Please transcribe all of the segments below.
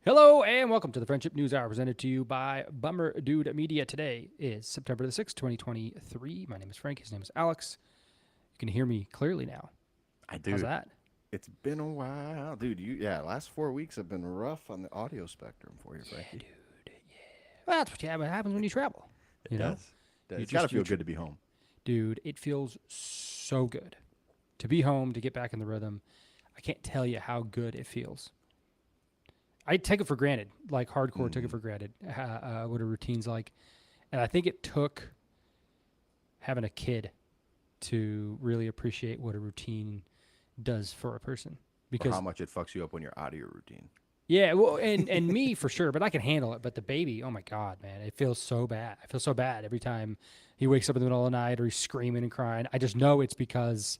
Hello and welcome to the Friendship News Hour presented to you by Bummer Dude Media. Today is September the 6th, 2023. My name is Frank. His name is Alex. You can hear me clearly now. How's Dude, that? it's been a while. Dude, last 4 weeks have been rough on the audio spectrum for you, Yeah, Frankie. dude. Well, that's what happens when you travel. It You know, does. It does. you It's got to just, you, feel good to be home. dude, it feels so good to be home, to get back in the rhythm. I can't tell you how good it feels. I take it for granted, like hardcore took it Hmm. for granted, what a routine's like. And I think it took having a kid to really appreciate what a routine does for a person. Or how Because much it fucks you up when you're out of your routine. yeah, well, and me for sure, but I can handle it. But the baby, oh my god, man, it feels so bad. I feel so bad every time he wakes up in the middle of the night or he's screaming and crying. I just know it's because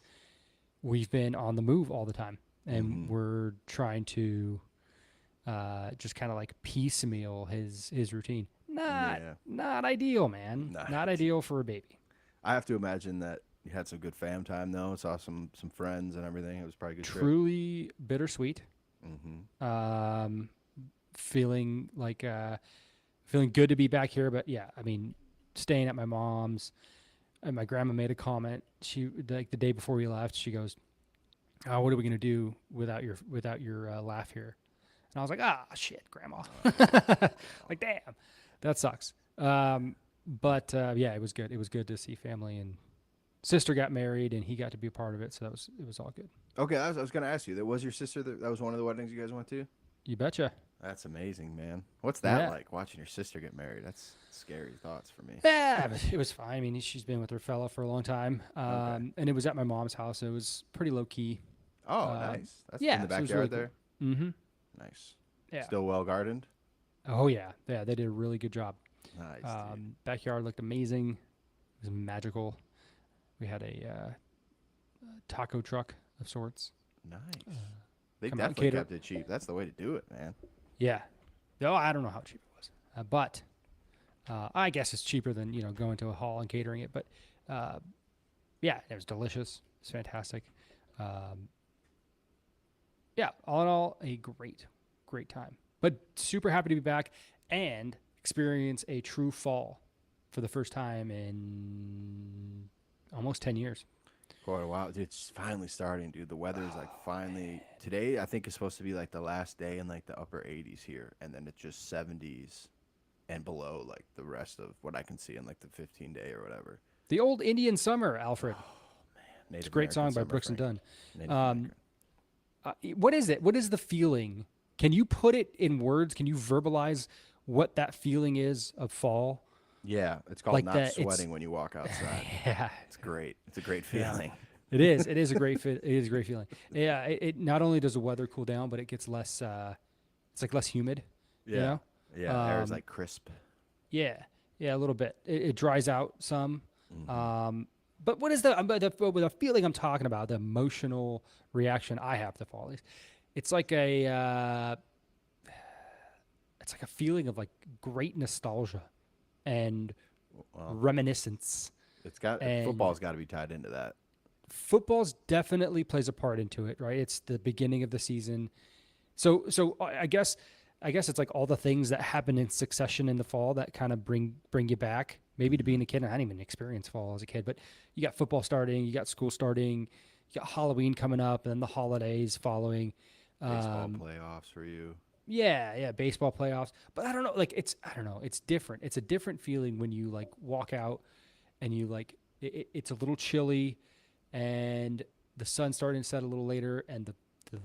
we've been on the move all the time, and Hmm. we're trying to just kind of like piecemeal his routine. Yeah. Not ideal, man. Not Nice. ideal for a baby. I have to imagine that you had some good fam time though. Saw some friends and everything. It was probably a good trip. Truly bittersweet. Hmm. Um, feeling like feeling good to be back here. But yeah, I mean, staying at my mom's. And my grandma made a comment. She like the day before we left. She goes, "Oh, what are we gonna do without your laugh here?" And I was like, "Ah, shit, grandma." Like, damn, that sucks. But yeah, it was good. It was good to see family, and sister got married, and he got to be a part of it. So it was all good. Okay, I was gonna ask you. That was your sister. That was one of the weddings you guys went to. You betcha. That's amazing, man. What's that Yeah. like? Watching your sister get married. That's scary thoughts for me. Yeah, it was fine. I mean, she's been with her fella for a long time, Okay. and it was at my mom's house. It was pretty low key. Oh, nice. That's in Yeah, the so it was really backyard cool. there. Mm-hmm. Nice. Yeah. Still well gardened. Oh yeah, yeah. They did a really good job. Nice, dude. Backyard looked amazing. It was magical. We had a taco truck of sorts Nice. They come out and definitely cater. kept it cheap. That's the way to do it, man. Yeah. Oh, I don't know how cheap it was, but I guess it's cheaper than going to a hall and catering it. But uh, yeah, it was delicious. It's fantastic. Um, yeah, all in all, a great time. But super happy to be back and experience a true fall for the first time in almost 10 years. Quite a while. Dude, it's finally starting, dude. The weather is like Oh, finally today. I think is supposed to be like the last day in like the upper 80s here, and then it's just 70s and below like the rest of what I can see in like the 15-day or whatever. the old Indian summer, Alfred. It's a Native great American song by summer, Brooks and Frankie. Dunn. Native Um, American. what is it? What is the feeling? Can you put it in words? Can you verbalize what that feeling is of fall? Yeah, it's called Like not that? It's sweating when you walk outside. yeah, It's great. It's a great yeah. feeling. It is. It is a great fit. It is a great feeling. Yeah. It not only does the weather cool down, but it gets less. It's like less humid. You Yeah. know. Yeah, the air is Um, like crisp. yeah. Yeah. A little bit. It dries out some. Hmm. Um, but what is the feeling I'm talking about? The emotional reaction I have to fall. It's like it's like a feeling of like great nostalgia and Well, reminiscence. it's got And football's got to be tied into that. football's definitely plays a part into it, right? It's the beginning of the season. So I guess it's like all the things that happen in succession in the fall that kind of bring you back. Maybe to Hmm. being a kid, I didn't even experience fall as a kid, but you got football starting, you got school starting, you got Halloween coming up, and then the holidays following. Baseball Um, playoffs for you. yeah, baseball playoffs. But I don't know, like I don't know, it's different. It's a different feeling when you like walk out and you like it's a little chilly and the sun's starting to set a little later and the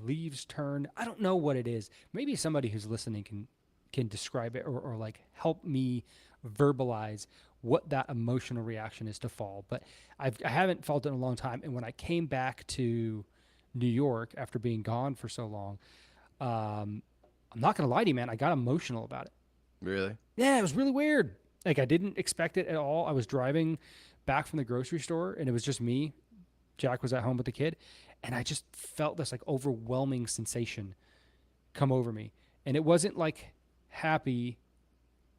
leaves turn. I don't know what it is. Maybe somebody who's listening can describe it or like help me verbalize what that emotional reaction is to fall. But I haven't felt it in a long time. And when I came back to New York after being gone for so long, um, I'm not gonna lie to you, man. I got emotional about it. Really? Yeah, it was really weird. Like I didn't expect it at all. I was driving back from the grocery store and it was just me. Jack was at home with the kid, and I just felt this like overwhelming sensation come over me. And it wasn't like happy,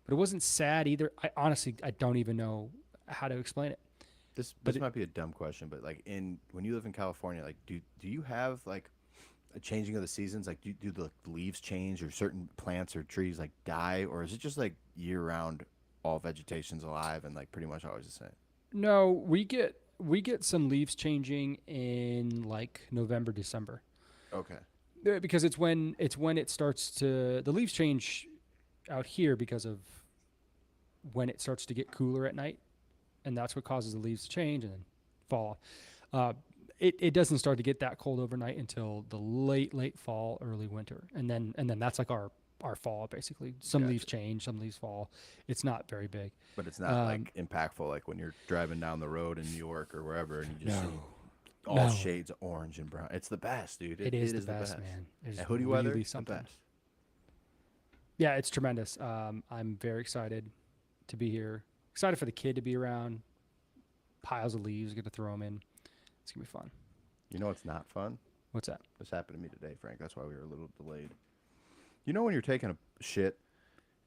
but it wasn't sad either. I honestly I don't even know how to explain it. This But this might be a dumb question, but like in when you live in California, like do you have like a changing of the seasons? Like, do the leaves change, or certain plants or trees like die, or is it just like year round, all vegetation's alive and like pretty much always the same? No, we get some leaves changing in like November, December. Okay. Because it's when it starts to the leaves change out here because of when it starts to get cooler at night, and that's what causes the leaves to change and then fall off. It doesn't start to get that cold overnight until the late fall, early winter, and then that's like our fall basically. Some leaves Gotcha. change, some leaves fall. It's not very big. But it's not Um, like impactful like when you're driving down the road in New York or wherever and you just no, see all no, shades of orange and brown. It's the best, dude. it It is the is the best, best. man. It's And hoodie really weather, the something. best. Yeah, it's tremendous. I'm very excited to be here. Excited for the kid to be around. Piles of leaves, get to throw them in. It's gonna be fun. You know what's not fun? What's that? This happened to me today, Frank. That's why we were a little delayed. You know when you're taking a shit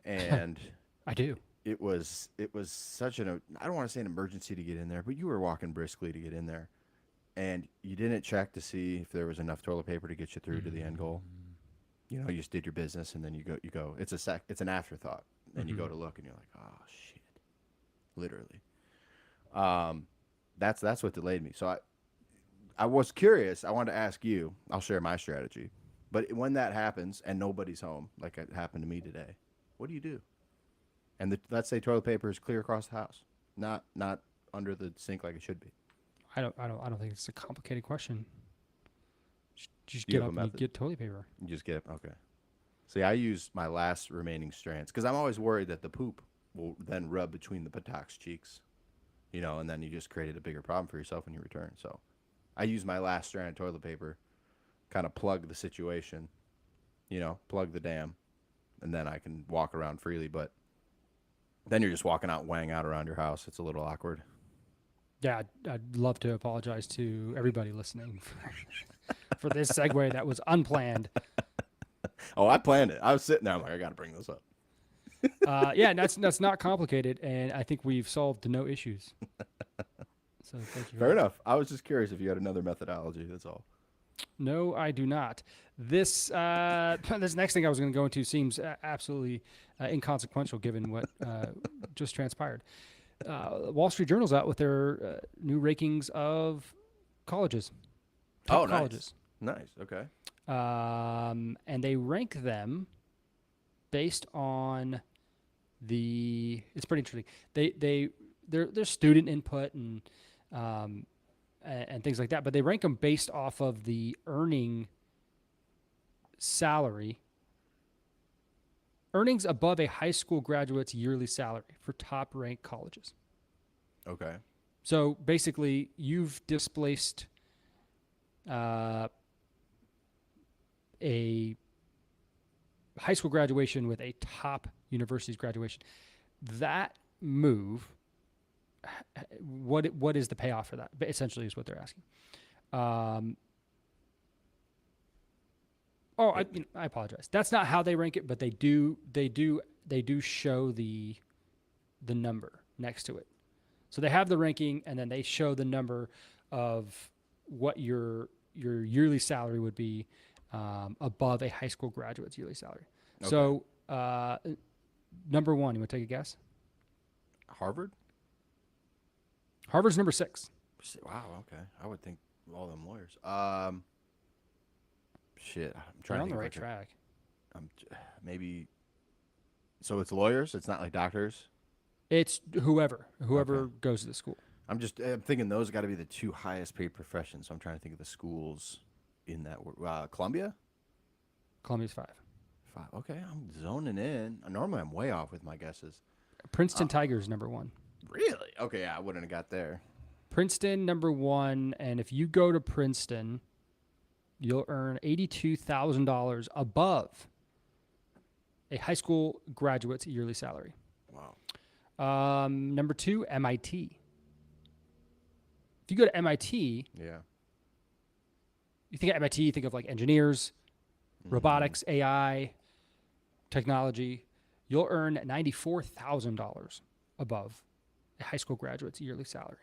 and I do. it was such an I don't want to say an emergency to get in there, but you were walking briskly to get in there, and you didn't check to see if there was enough toilet paper to get you through to the end goal. You know, you just did your business, and then you go. It's an afterthought, and you go to look, and you're like, oh shit, literally. That's what delayed me. So I was curious. I wanted to ask you. I'll share my strategy, but when that happens and nobody's home, like it happened to me today, what do you do? And let's say toilet paper is clear across the house, not under the sink like it should be. I don't think it's a complicated question. Just Do you get have a up and you method? get toilet paper. You just get okay. See, I use my last remaining strands because I'm always worried that the poop will then rub between the buttocks cheeks, and then you just created a bigger problem for yourself when you return. So I use my last strand of toilet paper, kind of plug the situation, plug the dam, and then I can walk around freely. But then you're just walking out, weighing out around your house. It's a little awkward. Yeah, I'd love to apologize to everybody listening for this segue that was unplanned. Oh, I planned it. I was sitting there. I'm like, I got to bring this up. Yeah, that's not complicated, and I think we've solved no issues. So thank you. Fair enough. I was just curious if you had another methodology. That's all. No, I do not. This this next thing I was going to go into seems absolutely inconsequential given what just transpired. Wall Street Journal's out with their new rankings of colleges. Top Oh, nice. colleges. Nice. Okay. And they rank them based on it's pretty interesting. There's student input and things like that, but they rank them based off of the earnings above a high school graduate's yearly salary for top ranked colleges. Okay. So basically, you've displaced a high school graduation with a top university's graduation. That move, what is the payoff for that? Essentially, is what they're asking. I apologize. That's not how they rank it, but they do show the number next to it. So they have the ranking, and then they show the number of what your yearly salary would be above a high school graduate's yearly salary. Okay. So number one, you want to take a guess? Harvard? Harvard's number 6. Wow. Okay. I would think all them lawyers. Shit. I'm You're trying on to the think right if I track. maybe. So it's lawyers. It's not like doctors. It's whoever Okay. goes to the school. I'm thinking those got to be the two highest paid professions. So I'm trying to think of the schools in that. Columbia. Columbia's 5. 5. Okay. I'm zoning in. Normally I'm way off with my guesses. Princeton Tigers number 1. Really? Okay. Yeah, I wouldn't have got there. Princeton number 1, and if you go to Princeton, you'll earn $82,000 above a high school graduate's yearly salary. Wow. Number 2, MIT. If you go to MIT, Yeah. you think of MIT, you think of like engineers, robotics, AI, technology. You'll earn $94,000 above a high school graduate's yearly salary.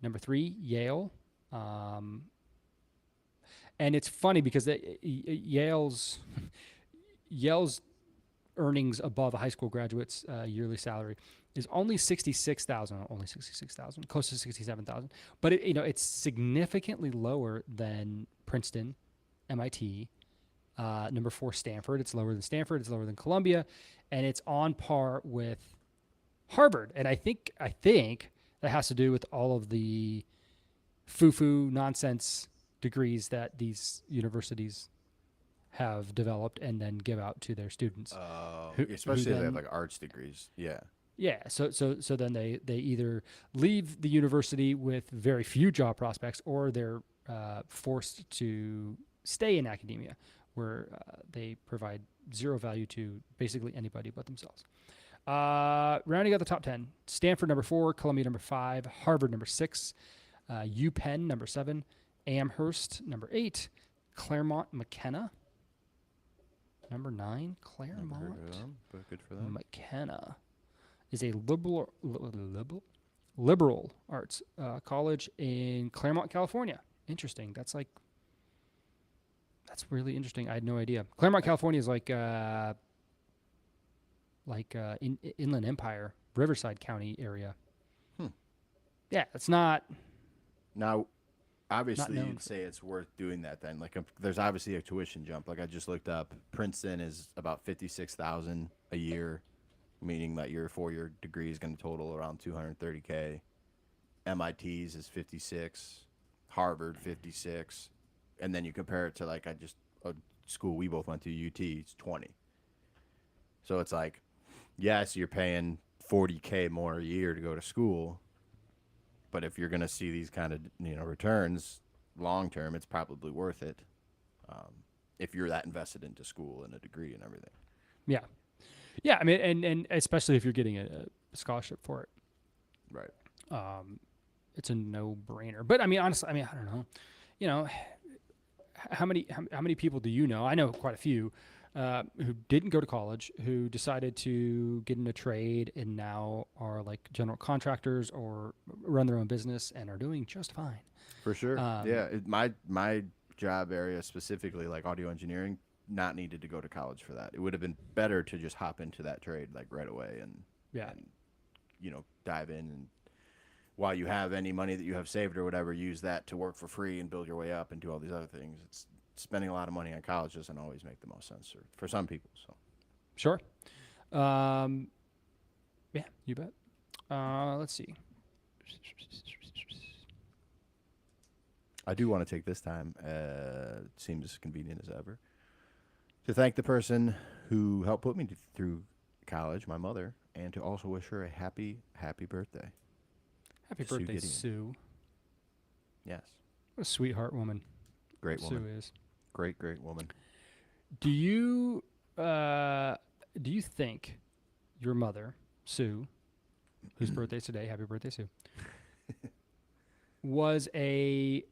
Number 3, Yale. And it's funny because Yale's earnings above a high school graduate's yearly salary is only 66,000, only 66,000, close to 67,000. But it's significantly lower than Princeton, MIT, number 4 Stanford. It's lower than Stanford. It's lower than Columbia, and it's on par with Harvard. And I think that has to do with all of the foo-foo nonsense degrees that these universities have developed and then give out to their students. Especially if they have like arts degrees. Yeah. Yeah, so then they either leave the university with very few job prospects, or they're forced to stay in academia, where they provide zero value to basically anybody but themselves. Rounding out the top 10: Stanford number 4, Columbia number 5, Harvard number 6, UPenn number 7, Amherst number 8, Claremont McKenna number 9. Claremont, but good for them. McKenna is a liberal arts college in Claremont, California. Interesting. That's really interesting. I had no idea. Claremont, California is like Inland Empire, Riverside County area. Yeah, it's not. Now, obviously, known you'd say it's worth doing that then. Like, there's obviously a tuition jump. Like I just looked up, Princeton is about 56,000 a year, meaning that your 4-year degree is going to total around 230K. MIT's is 56, Harvard 56, and then you compare it to like a school we both went to, UT, it's 20. So it's like, yes, you're paying 40K more a year to go to school, but if you're going to see these kind of returns long term, it's probably worth it. If you're that invested into school and a degree and everything. Yeah. Yeah, I mean, and especially if you're getting a scholarship for it. Right. It's a no-brainer. But I mean, honestly, I don't know. How many people do you know? I know quite a few who didn't go to college, who decided to get in a trade and now are like general contractors or run their own business and are doing just fine. For sure. Yeah, my job area specifically, like audio engineering, not needed to go to college for that. It would have been better to just hop into that trade like right away and dive in, and while you have any money that you have saved or whatever, use that to work for free and build your way up and do all these other things. It's spending a lot of money on college doesn't always make the most sense for some people. So sure. Yeah, you bet. Let's see. I do want to take this time, seems as convenient as ever, to thank the person who helped put me through college, my mother, and to also wish her a happy birthday. Happy birthday, Sue. Yes. What a sweetheart woman. Great woman. Sue is. Great woman. Do you think your mother, Sue, whose birthday is today, happy birthday, Sue, was a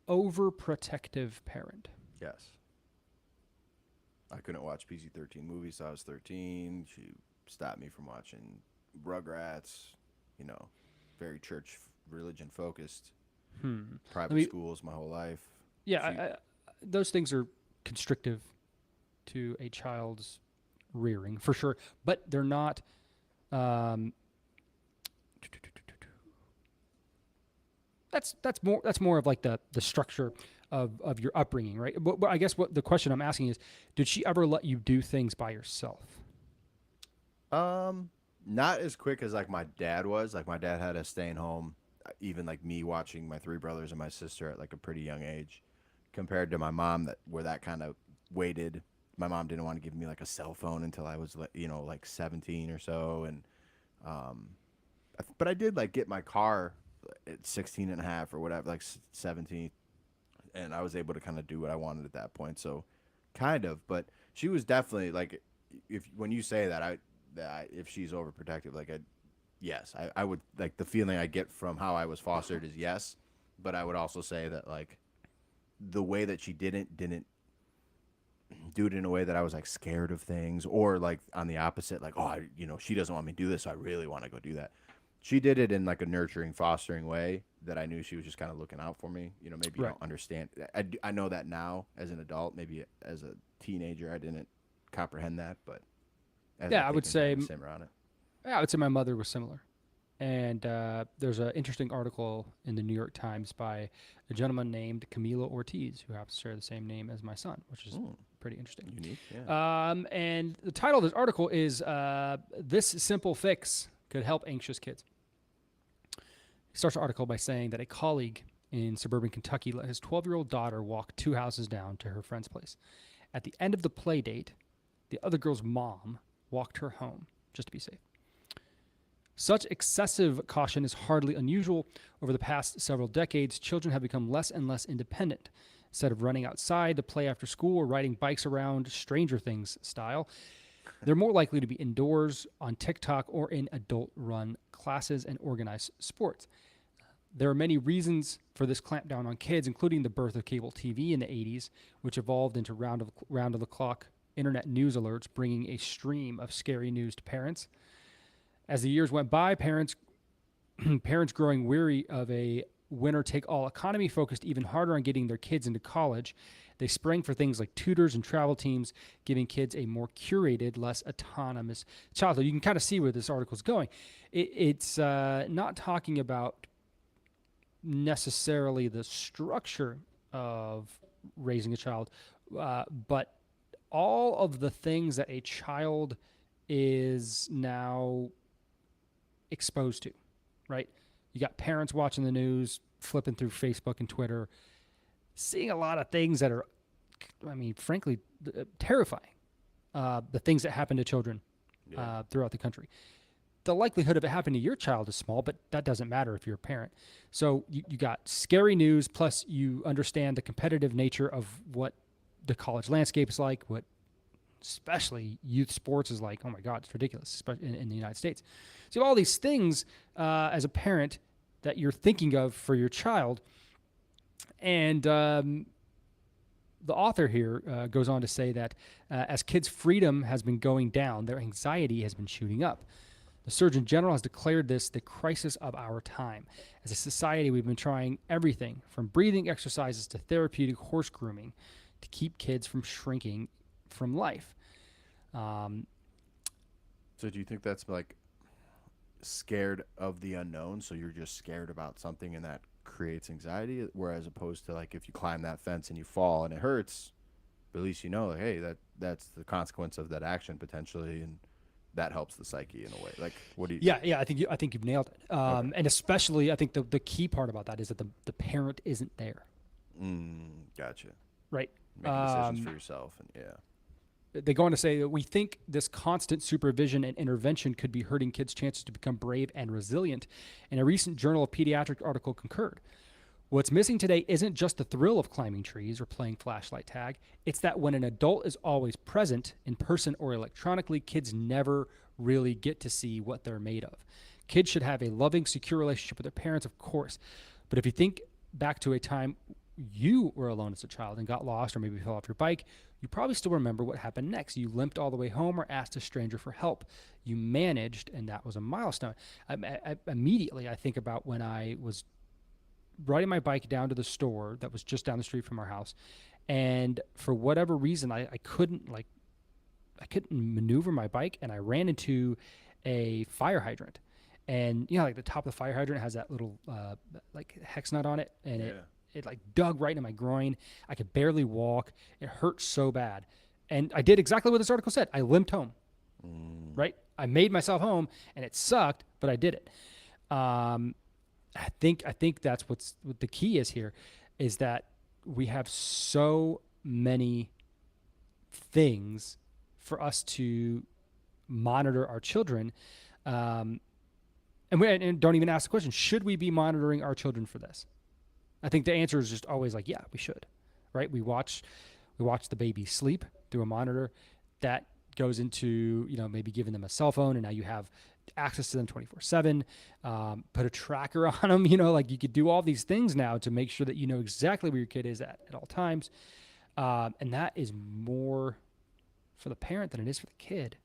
overprotective parent? Yes. I couldn't watch PG-13 movies, so I was 13. She stopped me from watching Rugrats, very church religion focused. Private schools my whole life. Yeah, those things are constrictive to a child's rearing, for sure. But they're not. That's more of like the structure of your upbringing, right? But I guess what the question I'm asking is, did she ever let you do things by yourself? Not as quick as like my dad was. Like my dad had us staying home, even like me watching my 3 brothers and my sister at like a pretty young age, compared to my mom where that kind of waited. My mom didn't want to give me like a cell phone until I was like 17 or so, and but I did like get my car at 16 and a half or whatever, like 17, and I was able to kind of do what I wanted at that point. So kind of, but she was definitely like, when you say that if she's overprotective, like yes, I would, like, the feeling I get from how I was fostered is yes, but I would also say that like the way that she didn't do it in a way that I was like scared of things, or like on the opposite, like, oh, she doesn't want me to do this, so I really want to go do that. she did it in like a nurturing, fostering way that I knew she was just kind of looking out for me. You know, maybe you Right. don't understand. I know that now as an adult. Maybe as a teenager, I didn't comprehend that, but as I'm Yeah, I would thinking kind say. of simmer on it. Yeah, I would say my mother was similar. And there's an interesting article in the New York Times by a gentleman named Camilo Ortiz, who happens to share the same name as my son, which is Mm, pretty interesting. unique, yeah. And the title of this article is This Simple Fix Could Help Anxious Kids. He starts the article by saying that a colleague in suburban Kentucky let his 12-year-old daughter walk 2 houses down to her friend's place. At the end of the play date, the other girl's mom walked her home just to be safe. Such excessive caution is hardly unusual. Over the past several decades, children have become less and less independent. Instead of running outside to play after school or riding bikes around Stranger Things style, they're more likely to be indoors, on TikTok, or in adult-run classes and organized sports. There are many reasons for this clampdown on kids, including the birth of cable TV in the 80s, which evolved into round-of-the-clock internet news alerts, bringing a stream of scary news to parents. As the years went by, parents growing weary of a winner-take-all economy focused even harder on getting their kids into college. They sprang for things like tutors and travel teams, giving kids a more curated, less autonomous childhood. You can kind of see where this article is going. It's not talking about necessarily the structure of raising a child, but all of the things that a child is now exposed to, right? You got parents watching the news, flipping through Facebook and Twitter, seeing a lot of things that are, I mean, frankly, terrifying. The things that happen to children throughout the country. The likelihood of it happening to your child is small, but that doesn't matter if you're a parent. So you got scary news, plus you understand the competitive nature of what the college landscape is like, what especially youth sports is like. Oh my God, it's ridiculous, especially in the United States. So all these things as a parent that you're thinking of for your child. And the author here goes on to say that as kids' freedom has been going down, their anxiety has been shooting up. The Surgeon General has declared this the crisis of our time. As a society, we've been trying everything from breathing exercises to therapeutic horse grooming to keep kids from shrinking from life. So do you think that's like scared of the unknown? So you're just scared about something and that creates anxiety, whereas opposed to like if you climb that fence and you fall and it hurts, but at least you know, like, hey, that's the consequence of that action potentially, and that helps the psyche in a way. Like, what do you? Yeah. I think you've nailed it. And especially, I think the key part about that is that the parent isn't there, Gotcha. right? Making decisions for yourself, and They go on to say that we think this constant supervision and intervention could be hurting kids' chances to become brave and resilient. And a recent Journal of Pediatric article concurred. What's missing today isn't just the thrill of climbing trees or playing flashlight tag. It's that when an adult is always present, in person or electronically, kids never really get to see what they're made of. Kids should have a loving, secure relationship with their parents, of course. But if you think back to a time you were alone as a child and got lost or maybe fell off your bike, you probably still remember what happened next. You limped all the way home or asked a stranger for help. You managed, and that was a milestone. Immediately, I think about when I was riding my bike down to the store that was just down the street from our house, and for whatever reason, I couldn't maneuver my bike, and I ran into a fire hydrant. And you know, like the top of the fire hydrant has that little like hex nut on it, and it like dug right into my groin. I could barely walk. It hurt so bad. And I did exactly what this article said. I limped home, right? I made myself home, and it sucked, but I did it. I think that's what the key is here, is that we have so many things for us to monitor our children. And don't even ask the question, should we be monitoring our children for this? I think the answer is just always like, yeah, we should, right? We watch the baby sleep through a monitor. That goes into, maybe giving them a cell phone, and now you have access to them 24/7. Put a tracker on them, like you could do all these things now to make sure that you know exactly where your kid is at all times. And that is more for the parent than it is for the kid.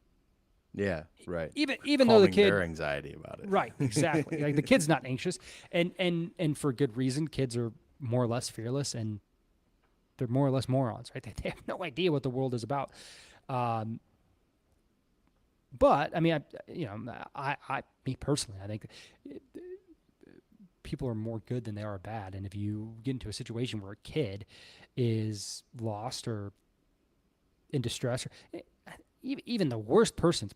Yeah, right. Even though the Calming kid, their anxiety about it. right, exactly, like the kid's not anxious, and for good reason. Kids are more or less fearless, and they're more or less morons, right? They have no idea what the world is about. Um, but I mean, me personally, I think people are more good than they are bad. And if you get into a situation where a kid is lost or in distress, or even the worst person's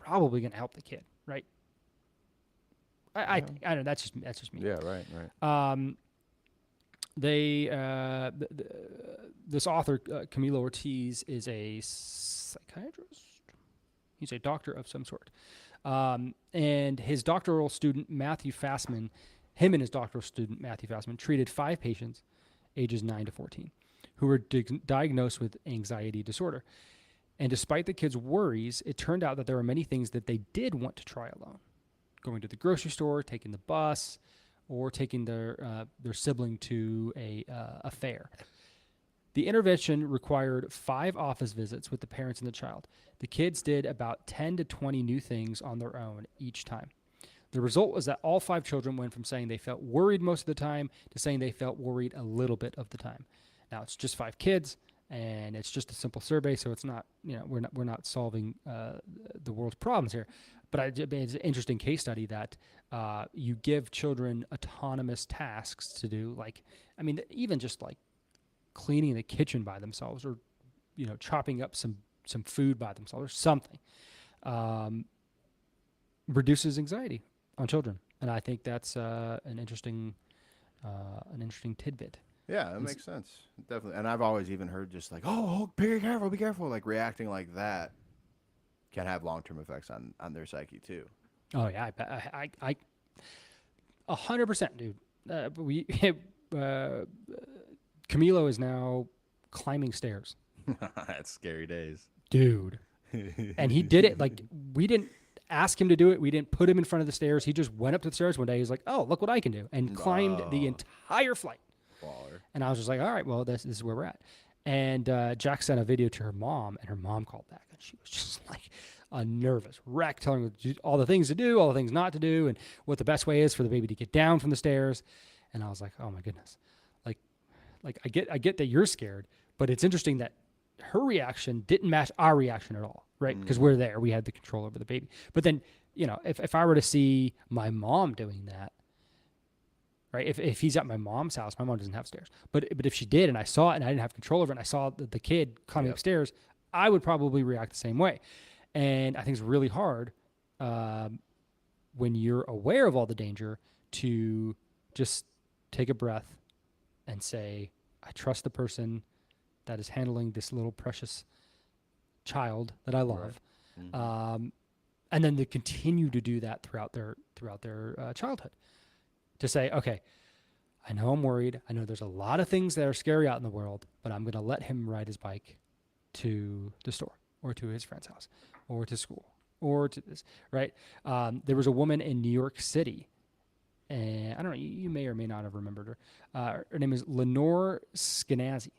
probably going to help the kid, right? I don't know. That's just me. Yeah, right, right. Um, they this author Camilo Ortiz is a psychiatrist. He's a doctor of some sort, and his doctoral student Matthew Fassman, him and his doctoral student Matthew Fassman treated 5 patients, ages 9 to 14, who were diagnosed with anxiety disorder. And despite the kids' worries, it turned out that there were many things that they did want to try alone: going to the grocery store, taking the bus, or taking their sibling to a fair. The intervention required 5 office visits with the parents and the child. The kids did about 10 to 20 new things on their own each time. The result was that all 5 children went from saying they felt worried most of the time to saying they felt worried a little bit of the time. Now, it's just 5 kids, and it's just a simple survey, so it's not, we're not solving the world's problems here. But it's an interesting case study that you give children autonomous tasks to do, like, even just like cleaning the kitchen by themselves, or chopping up some food by themselves, or something, reduces anxiety on children. And I think that's an interesting tidbit. Yeah, that makes sense. Definitely. And I've always even heard just like, oh, be careful. Like reacting like that can have long-term effects on their psyche too. Oh yeah, I 100%, dude. We Camilo is now climbing stairs, That's scary days. dude. And he did it like we didn't ask him to do it. We didn't put him in front of the stairs. He just went up to the stairs one day. He was like, "Oh, look what I can do," and climbed the entire flight. Baller. And I was just like, "All right, well, this is where we're at." And Jack sent a video to her mom, and her mom called back, and she was just like a nervous wreck, telling her all the things to do, all the things not to do, and what the best way is for the baby to get down from the stairs. And I was like, "Oh my goodness!" Like I get that you're scared, but it's interesting that her reaction didn't match our reaction at all, right? Because we're there, we had the control over the baby. But then, if I were to see my mom doing that, right? If he's at my mom's house, my mom doesn't have stairs, but if she did, and I saw it, and I didn't have control over it, and I saw the kid climbing upstairs, I would probably react the same way. And I think it's really hard when you're aware of all the danger to just take a breath and say, I trust the person that is handling this little precious child that I love. Right. Mm-hmm. And then to continue to do that throughout their childhood. To say, okay, I know I'm worried. I know there's a lot of things that are scary out in the world, but I'm going to let him ride his bike to the store, or to his friend's house, or to school, or to this, right? There was a woman in New York City, and I don't know, you may or may not have remembered her. Her name is Lenore Skenazy.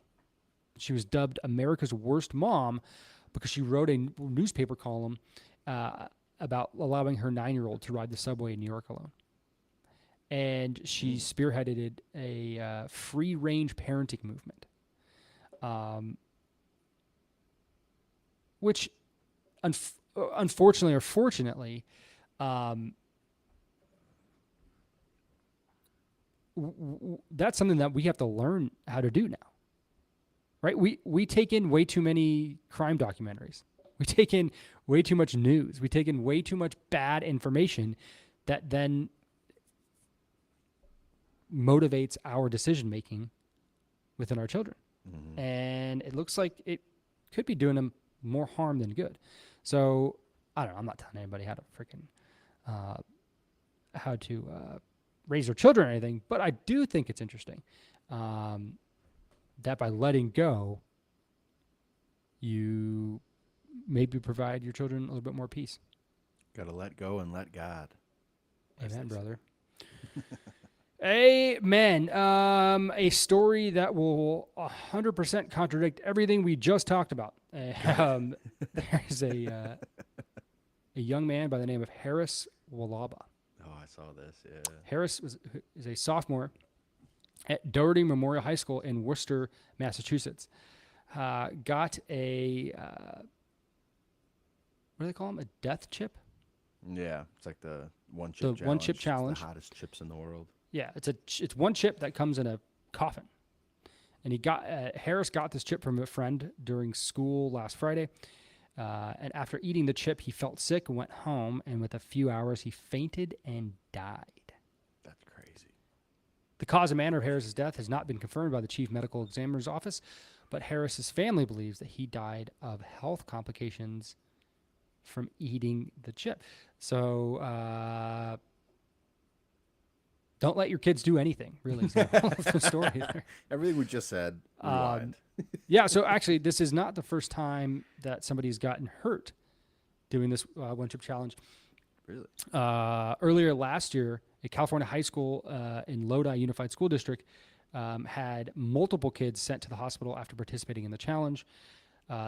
She was dubbed America's Worst Mom because she wrote a newspaper column about allowing her 9-year-old to ride the subway in New York alone. And she spearheaded a free-range parenting movement, which, unfortunately or fortunately, that's something that we have to learn how to do now, right? We take in way too many crime documentaries. We take in way too much news. We take in way too much bad information that then motivates our decision-making within our children. Mm-hmm. And it looks like it could be doing them more harm than good. So, I don't know. I'm not telling anybody how to raise their children or anything, but I do think it's interesting that by letting go, you maybe provide your children a little bit more peace. Got to let go and let God. Amen, brother. Amen. A story that will 100% contradict everything we just talked about. There's a young man by the name of Harris Walaba. Oh, I saw this. Yeah. Harris is a sophomore at Doherty Memorial High School in Worcester, Massachusetts. Got a what do they call them? A death chip? Yeah, it's like the one chip The challenge. one chip It's challenge. the hottest chips in the world. Yeah, it's one chip that comes in a coffin. And Harris got this chip from a friend during school last Friday. And after eating the chip, he felt sick and went home. And with a few hours, he fainted and died. That's crazy. The cause and manner of Harris's death has not been confirmed by the chief medical examiner's office, but Harris's family believes that he died of health complications from eating the chip. So don't let your kids do anything, really. Is the story there. Everything we just said, rewind. Yeah, so actually, this is not the first time that somebody's gotten hurt doing this one chip challenge. Really? Earlier last year, a California high school in Lodi Unified School District had multiple kids sent to the hospital after participating in the challenge.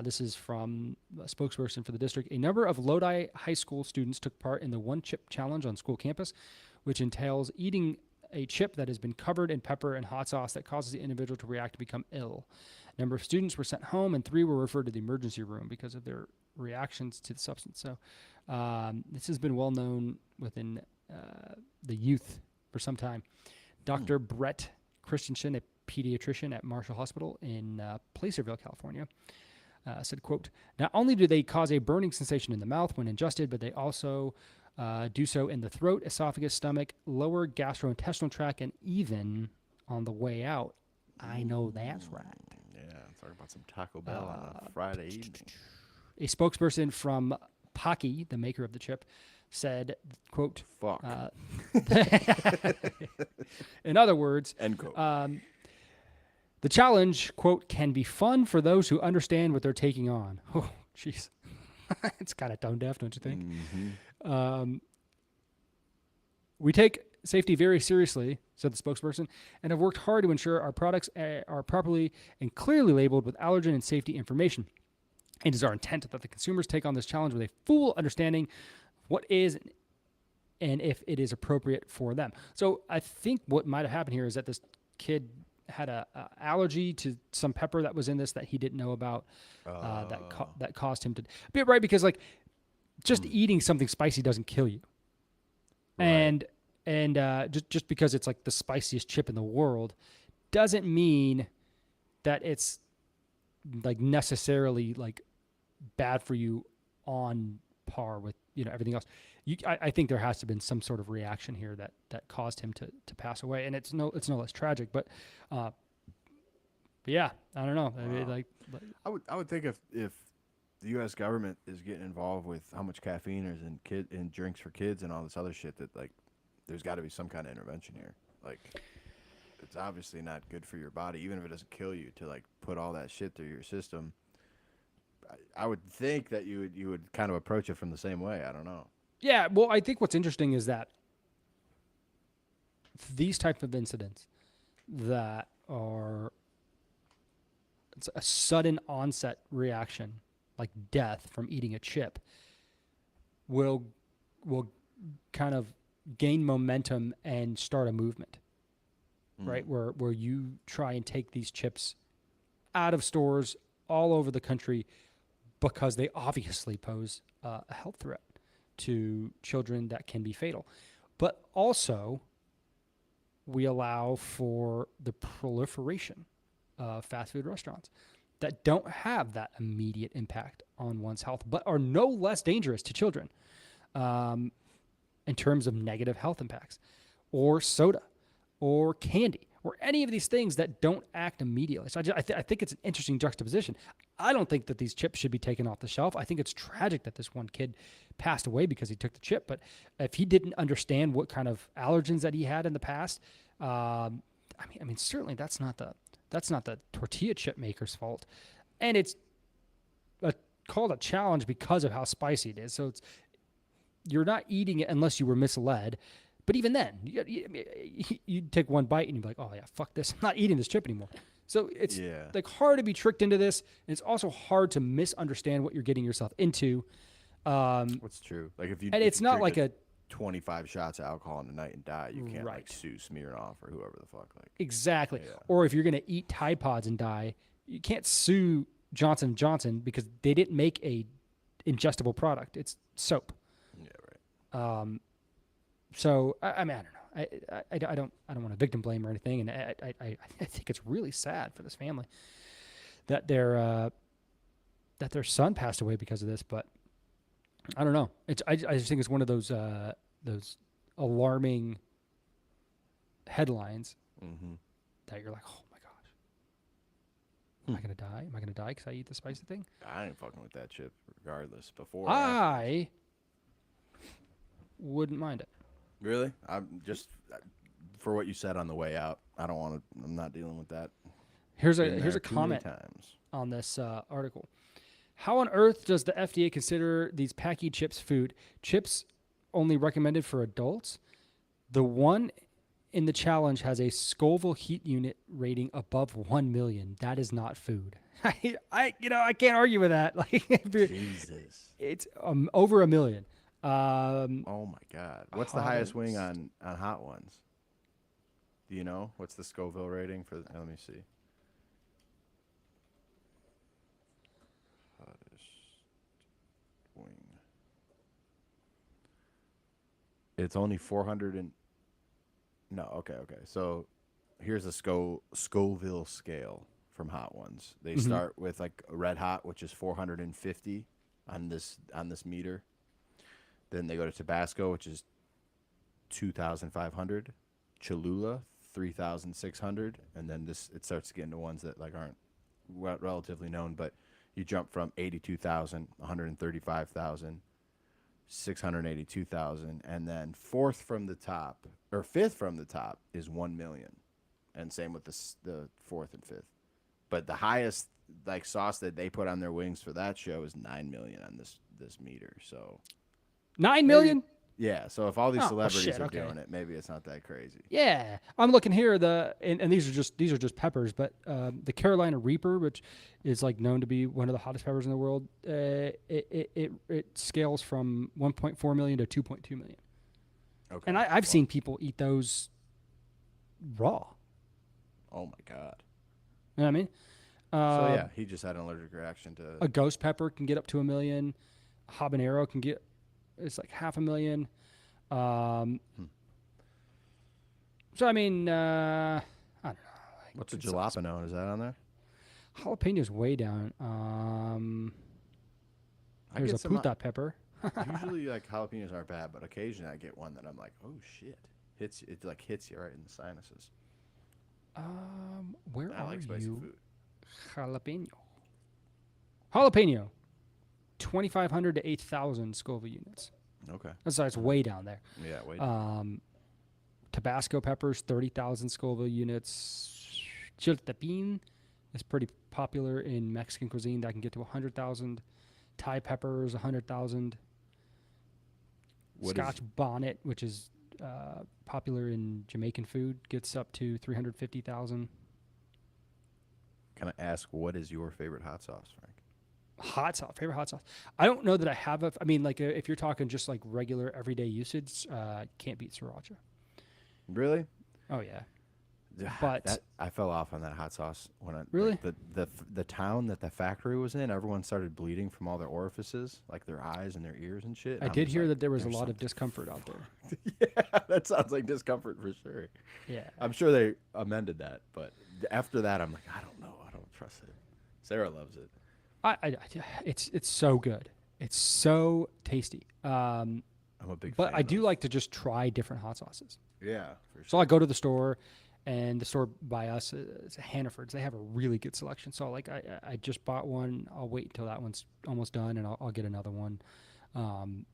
This is from a spokesperson for the district. A number of Lodi high school students took part in the one chip challenge on school campus, which entails eating a chip that has been covered in pepper and hot sauce that causes the individual to react to become ill. A number of students were sent home, and 3 were referred to the emergency room because of their reactions to the substance. So this has been well known within the youth for some time. Dr. Brett Christensen, a pediatrician at Marshall Hospital in Placerville, California, said, quote, "Not only do they cause a burning sensation in the mouth when ingested, but they also do so in the throat, esophagus, stomach, lower gastrointestinal tract, and even on the way out." I know that's right. Yeah, talking about some Taco Bell on a Friday evening. A spokesperson from Pocky, the maker of the chip, said, quote, Fuck. in other words, End quote. the challenge, quote, "can be fun for those who understand what they're taking on." Oh, jeez. It's kind of tone deaf, don't you think? Mm-hmm. We take safety very seriously, said the spokesperson, and have worked hard to ensure our products are properly and clearly labeled with allergen and safety information. It is our intent that the consumers take on this challenge with a full understanding of what is and if it is appropriate for them. So I think what might have happened here is that this kid had a allergy to some pepper that was in this that he didn't know about, that caused him to be right, because like just eating something spicy doesn't kill you. Right. And just because it's like the spiciest chip in the world doesn't mean that it's like necessarily like bad for you on par with, everything else. I think there has to have been some sort of reaction here that caused him to pass away, and it's no less tragic. But yeah, I don't know. I mean, like I would think if the U.S. government is getting involved with how much caffeine is in drinks for kids and all this other shit, that like there's got to be some kind of intervention here. Like it's obviously not good for your body, even if it doesn't kill you, to like put all that shit through your system. I would think that you would kind of approach it from the same way. I don't know. Yeah, well, I think what's interesting is that these type of incidents that are it's a sudden onset reaction, like death from eating a chip, will kind of gain momentum and start a movement, right? Where you try and take these chips out of stores all over the country because they obviously pose a health threat to children that can be fatal. But also, we allow for the proliferation of fast food restaurants that don't have that immediate impact on one's health, but are no less dangerous to children in terms of negative health impacts, or soda, or candy, or any of these things that don't act immediately. So I think it's an interesting juxtaposition. I don't think that these chips should be taken off the shelf. I think it's tragic that this one kid passed away because he took the chip. But if he didn't understand what kind of allergens that he had in the past, I mean, certainly that's not the tortilla chip maker's fault, and it's called a challenge because of how spicy it is. So you're not eating it unless you were misled. But even then, you take one bite and you're like, oh yeah, fuck this. I'm not eating this chip anymore. So it's like hard to be tricked into this. And it's also hard to misunderstand what you're getting yourself into. What's true? Like if you And if it's you not drink like a 25 shots of alcohol in a night and die, you can't like right. sue Smirnoff or whoever the fuck. Like, Exactly. yeah, Or if you're going to eat Tide Pods and die, you can't sue Johnson & Johnson because they didn't make a ingestible product. It's soap. yeah, right. So I mean, I don't know. I don't want to victim blame or anything, and I think it's really sad for this family that their son passed away because of this. But I don't know. I just think it's one of those alarming headlines Mm-hmm. that you're like, oh my gosh, am I gonna die? Am I gonna die because I eat the spicy thing? I ain't fucking with that chip regardless. Before or after. I wouldn't mind it. Really? I'm just for what you said on the way out. I don't want to. I'm not dealing with that. Here's Been a there comment too many times. on this article. How on earth does the FDA consider these packy chips food? Chips only recommended for adults? The one in the challenge has a Scoville heat unit rating above 1 million. That is not food. I can't argue with that. Like, Jesus. it's over 1 million. Oh my God. What's the highest wing on Hot Ones? Do you know? What's the Scoville rating for? Let me see. Hottest wing. It's only 400 and. No, okay. So here's a Scoville scale from Hot Ones. They start with like a red hot, which is 450 on this meter. Then they go to Tabasco, which is 2,500. Cholula, 3,600. And then it starts to get into ones that like aren't relatively known, but you jump from 82,000, 135,000, 682,000, and then fifth from the top is 1 million, and same with the fourth and fifth. But the highest like sauce that they put on their wings for that show is 9 million on this meter. So 9 million? yeah. So if all these Oh, celebrities shit, are okay. doing it, maybe it's not that crazy. Yeah, I'm looking here. And these are just peppers, but the Carolina Reaper, which is like known to be one of the hottest peppers in the world, it scales from 1.4 million to 2.2 million. Okay. And I've seen people eat those raw. Oh my God. You know what I mean? So yeah, he just had an allergic reaction to. A ghost pepper can get up to 1 million. A habanero can get it's like 500,000. So I mean, I don't know. Like, What's a jalapeno? Is that on there? Jalapeno's way down. There's a puta pepper. Usually, like jalapenos aren't bad, but occasionally I get one that I'm like, oh shit, hits you right in the sinuses. Where I are like spicy you? food. Jalapeno. 2,500 to 8,000 Scoville units. Okay. That's way down there. Yeah. Wait. Tabasco peppers, 30,000 Scoville units. Chiltepin is pretty popular in Mexican cuisine. That can get to 100,000. Thai peppers, 100,000. Scotch bonnet, which is popular in Jamaican food, gets up to 350,000. Can I ask, what is your favorite hot sauce, Frank? Favorite hot sauce. I don't know that I have I mean, like if you're talking just like regular everyday usage, can't beat sriracha. Really? Oh yeah. But I fell off on that hot sauce when really like, the town that the factory was in. Everyone started bleeding from all their orifices, like their eyes and their ears and shit. I did hear that there was a lot of discomfort out there. Yeah, that sounds like discomfort for sure. Yeah, I'm sure they amended that, but after that, I'm like, I don't know, I don't trust it. Sarah loves it. It's so good. It's so tasty. I'm a big but fan I do like to just try different hot sauces. Yeah, for sure. So I go to the store, and the store by us, it's Hannaford's. They have a really good selection. So like I just bought one. I'll wait until that one's almost done, and I'll get another one. I'm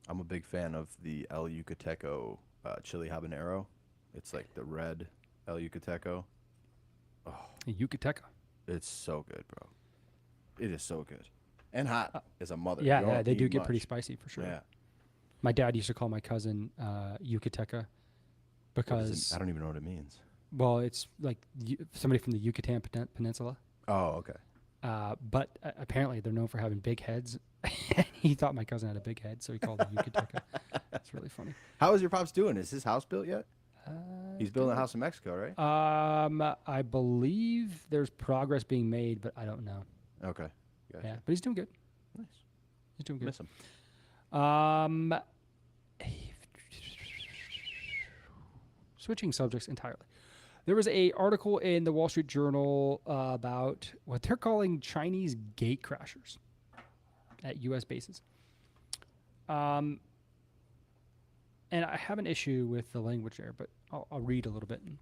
a big fan of the El Yucateco chili habanero. It's like the red El Yucateco. Oh, Yucateco. It's so good, bro. It is so good. And hot as a mother. Yeah, they do get pretty spicy for sure. Yeah. My dad used to call my cousin Yucateca because I don't even know what it means. well, it's like somebody from the Yucatan Peninsula. Oh, okay. But apparently they're known for having big heads. He thought my cousin had a big head, so he called it Yucateca. That's really funny. How is your pops doing? Is his house built yet? Uh, He's building a house in Mexico, right? I believe there's progress being made, but I don't know. Okay. Gotcha. Yeah, but he's doing good. Nice. He's doing good. Miss him. Switching subjects entirely. There was a article in the Wall Street Journal about what they're calling Chinese gate crashers at U.S. bases. And I have an issue with the language there, but I'll read a little bit and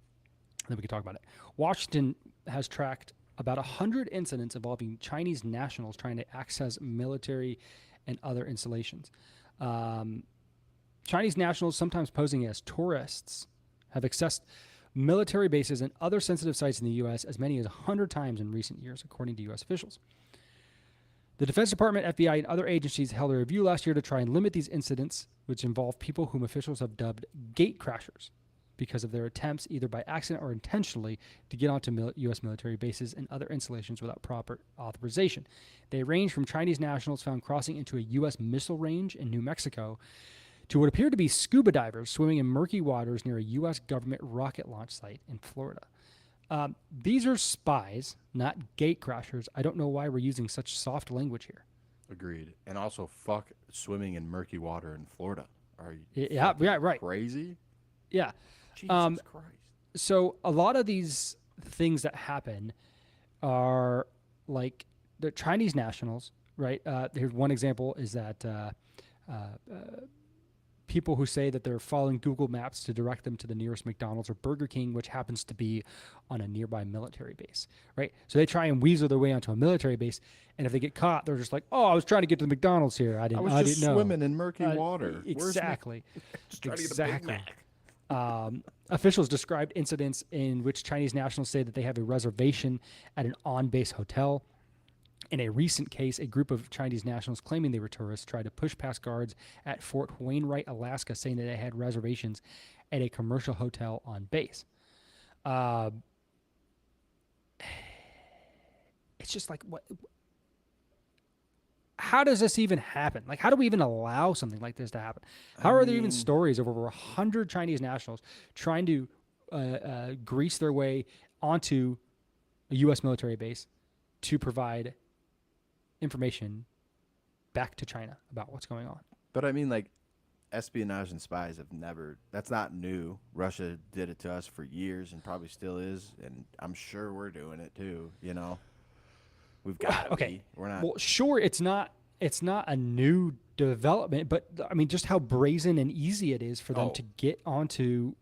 then we can talk about it. Washington has tracked about 100 incidents involving Chinese nationals trying to access military and other installations. Chinese nationals, sometimes posing as tourists, have accessed military bases and other sensitive sites in the U.S. as many as 100 times in recent years, according to U.S. officials. The Defense Department, FBI, and other agencies held a review last year to try and limit these incidents, which involve people whom officials have dubbed gate crashers because of their attempts, either by accident or intentionally, to get onto U.S. military bases and other installations without proper authorization. They range from Chinese nationals found crossing into a U.S. missile range in New Mexico to what appear to be scuba divers swimming in murky waters near a U.S. government rocket launch site in Florida. These are spies, not gate crashers. I don't know why we're using such soft language here. Agreed. And also, fuck swimming in murky water in Florida. Are you Yeah, right. crazy? Yeah. Jesus Christ. So a lot of these things that happen are like the Chinese nationals, right? Here's one example is that people who say that they're following Google Maps to direct them to the nearest McDonald's or Burger King, which happens to be on a nearby military base, right? So they try and weasel their way onto a military base, and if they get caught, they're just like, "Oh, I was trying to get to the McDonald's here. I didn't know." Swimming in murky water. Exactly. Just trying to get a Big Mac. Officials described incidents in which Chinese nationals say that they have a reservation at an on-base hotel. In a recent case, a group of Chinese nationals claiming they were tourists tried to push past guards at Fort Wainwright, Alaska, saying that they had reservations at a commercial hotel on base. It's just like, what? How does this even happen? Like, how do we even allow something like this to happen? How are there even stories of over 100 Chinese nationals trying to grease their way onto a U.S. military base to provide information back to China about what's going on? But I mean, like, espionage and spies have never, that's not new. Russia did it to us for years and probably still is. And I'm sure we're doing it too, you know? We've got to okay. be. We're not. Well, sure, it's not a new development, but I mean, just how brazen and easy it is for them to get into